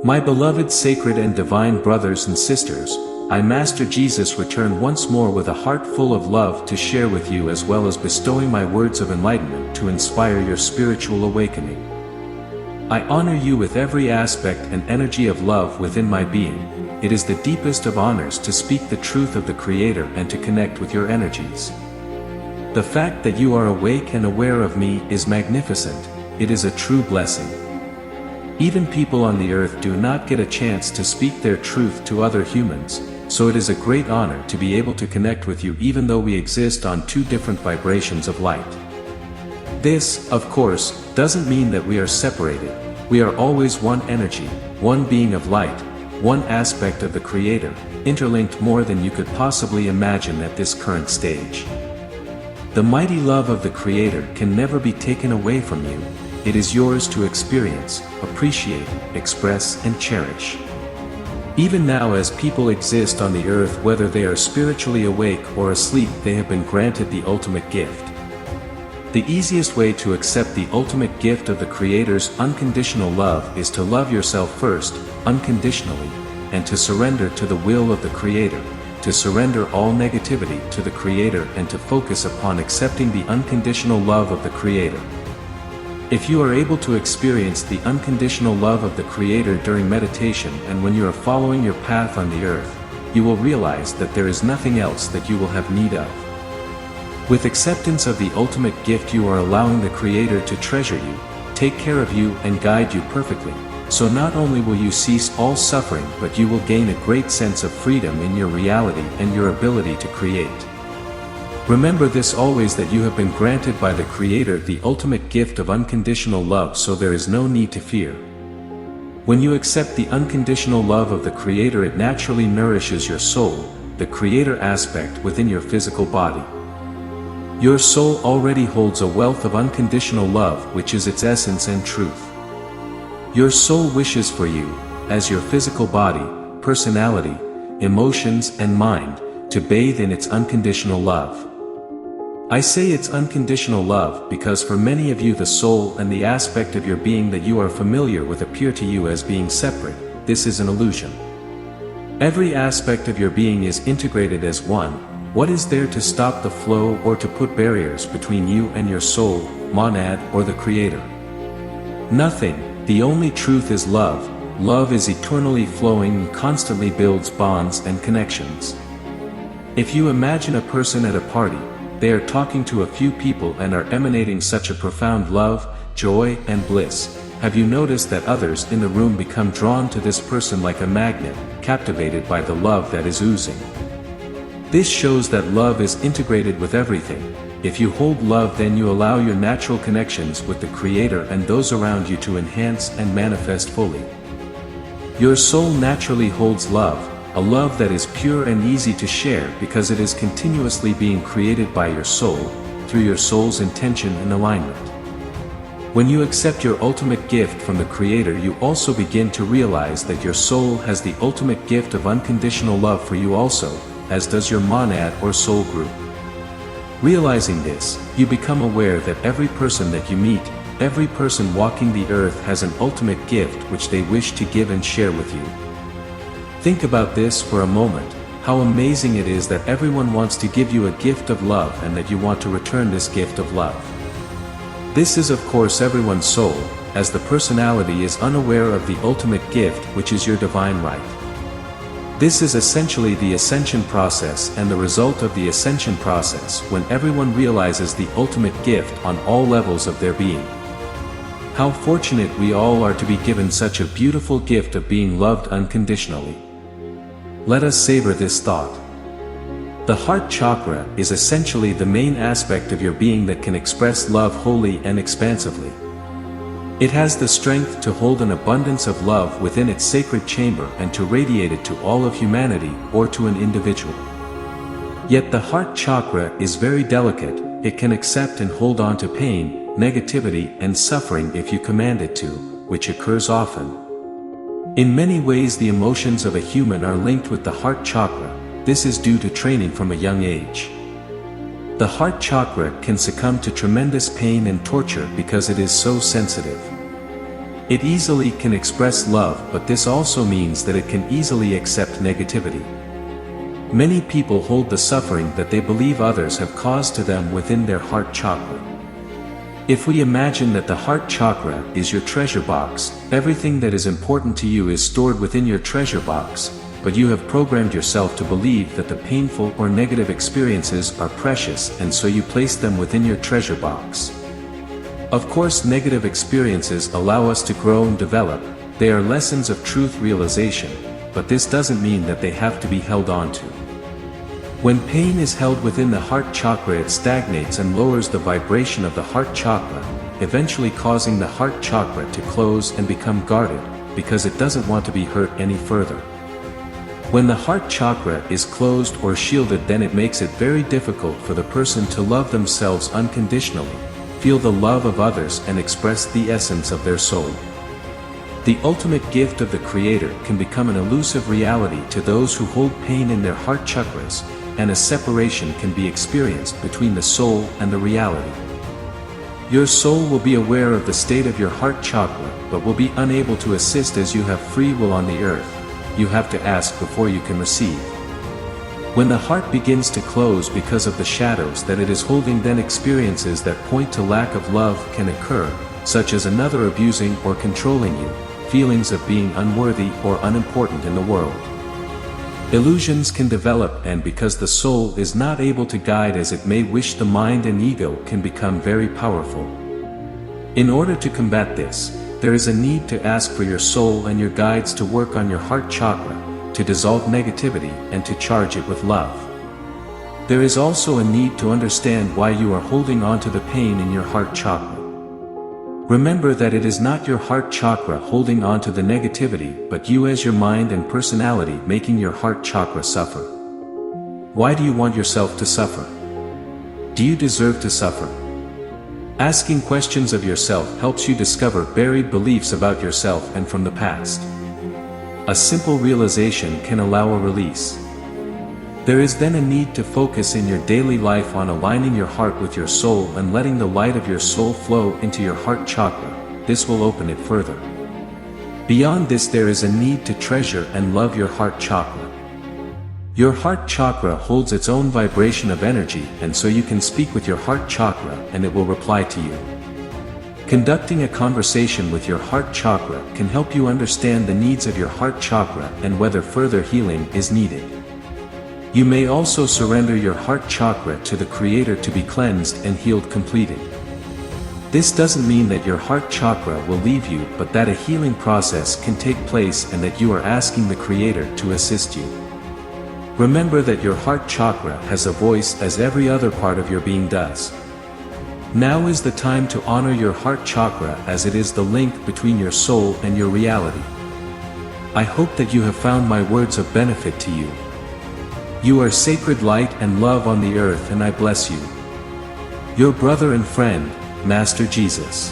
My beloved sacred and divine brothers and sisters, I Master Jesus return once more with a heart full of love to share with you, as well as bestowing my words of enlightenment to inspire your spiritual awakening. I honor you with every aspect and energy of love within my being. It is the deepest of honors to speak the truth of the Creator and to connect with your energies. The fact that you are awake and aware of me is magnificent. It is a true blessing. Even people on the earth do not get a chance to speak their truth to other humans, so it is a great honor to be able to connect with you even though we exist on two different vibrations of light. This, of course, doesn't mean that we are separated. We are always one energy, one being of light, one aspect of the Creator, interlinked more than you could possibly imagine at this current stage. The mighty love of the Creator can never be taken away from you. It is yours to experience, appreciate, express, and cherish. Even now, as people exist on the earth, whether they are spiritually awake or asleep, they have been granted the ultimate gift. The easiest way to accept the ultimate gift of the Creator's unconditional love is to love yourself first, unconditionally, and to surrender to the will of the Creator, to surrender all negativity to the Creator and to focus upon accepting the unconditional love of the Creator. If you are able to experience the unconditional love of the Creator during meditation and when you are following your path on the earth, you will realize that there is nothing else that you will have need of. With acceptance of the ultimate gift, you are allowing the Creator to treasure you, take care of you, and guide you perfectly, so not only will you cease all suffering, but you will gain a great sense of freedom in your reality and your ability to create. Remember this always, that you have been granted by the Creator the ultimate gift of unconditional love, so there is no need to fear. When you accept the unconditional love of the Creator, it naturally nourishes your soul, the Creator aspect within your physical body. Your soul already holds a wealth of unconditional love, which is its essence and truth. Your soul wishes for you, as your physical body, personality, emotions, and mind, to bathe in its unconditional love. I say it's unconditional love because for many of you the soul and the aspect of your being that you are familiar with appear to you as being separate. This is an illusion. Every aspect of your being is integrated as one. What is there to stop the flow or to put barriers between you and your soul, monad, or the Creator? Nothing. The only truth is love. Love is eternally flowing and constantly builds bonds and connections. If you imagine a person at a party, they are talking to a few people and are emanating such a profound love, joy, and bliss. Have you noticed that others in the room become drawn to this person like a magnet, captivated by the love that is oozing? This shows that love is integrated with everything. If you hold love, then you allow your natural connections with the Creator and those around you to enhance and manifest fully. Your soul naturally holds love, a love that is pure and easy to share because it is continuously being created by your soul, through your soul's intention and alignment. When you accept your ultimate gift from the Creator, you also begin to realize that your soul has the ultimate gift of unconditional love for you also, as does your monad or soul group. Realizing this, you become aware that every person that you meet, every person walking the earth has an ultimate gift which they wish to give and share with you. Think about this for a moment, how amazing it is that everyone wants to give you a gift of love and that you want to return this gift of love. This is of course everyone's soul, as the personality is unaware of the ultimate gift, which is your divine right. This is essentially the ascension process and the result of the ascension process when everyone realizes the ultimate gift on all levels of their being. How fortunate we all are to be given such a beautiful gift of being loved unconditionally. Let us savor this thought. The heart chakra is essentially the main aspect of your being that can express love wholly and expansively. It has the strength to hold an abundance of love within its sacred chamber and to radiate it to all of humanity or to an individual. Yet the heart chakra is very delicate. It can accept and hold on to pain, negativity, and suffering if you command it to, which occurs often. In many ways the emotions of a human are linked with the heart chakra. This is due to training from a young age. The heart chakra can succumb to tremendous pain and torture because it is so sensitive. It easily can express love, but this also means that it can easily accept negativity. Many people hold the suffering that they believe others have caused to them within their heart chakra. If we imagine that the heart chakra is your treasure box, everything that is important to you is stored within your treasure box, but you have programmed yourself to believe that the painful or negative experiences are precious, and so you place them within your treasure box. Of course, negative experiences allow us to grow and develop. They are lessons of truth realization, but this doesn't mean that they have to be held on to. When pain is held within the heart chakra, it stagnates and lowers the vibration of the heart chakra, eventually causing the heart chakra to close and become guarded, because it doesn't want to be hurt any further. When the heart chakra is closed or shielded, then it makes it very difficult for the person to love themselves unconditionally, feel the love of others, and express the essence of their soul. The ultimate gift of the Creator can become an elusive reality to those who hold pain in their heart chakras, and a separation can be experienced between the soul and the reality. Your soul will be aware of the state of your heart chakra, but will be unable to assist as you have free will on the earth. You have to ask before you can receive. When the heart begins to close because of the shadows that it is holding, then experiences that point to lack of love can occur, such as another abusing or controlling you, feelings of being unworthy or unimportant in the world. Illusions can develop, and because the soul is not able to guide as it may wish, the mind and ego can become very powerful. In order to combat this, there is a need to ask for your soul and your guides to work on your heart chakra, to dissolve negativity and to charge it with love. There is also a need to understand why you are holding on to the pain in your heart chakra. Remember that it is not your heart chakra holding on to the negativity, but you as your mind and personality making your heart chakra suffer. Why do you want yourself to suffer? Do you deserve to suffer? Asking questions of yourself helps you discover buried beliefs about yourself and from the past. A simple realization can allow a release. There is then a need to focus in your daily life on aligning your heart with your soul and letting the light of your soul flow into your heart chakra. This will open it further. Beyond this, there is a need to treasure and love your heart chakra. Your heart chakra holds its own vibration of energy, and so you can speak with your heart chakra and it will reply to you. Conducting a conversation with your heart chakra can help you understand the needs of your heart chakra and whether further healing is needed. You may also surrender your heart chakra to the Creator to be cleansed and healed completed. This doesn't mean that your heart chakra will leave you, but that a healing process can take place and that you are asking the Creator to assist you. Remember that your heart chakra has a voice as every other part of your being does. Now is the time to honor your heart chakra, as it is the link between your soul and your reality. I hope that you have found my words of benefit to you. You are sacred light and love on the earth, and I bless you. Your brother and friend, Master Jesus.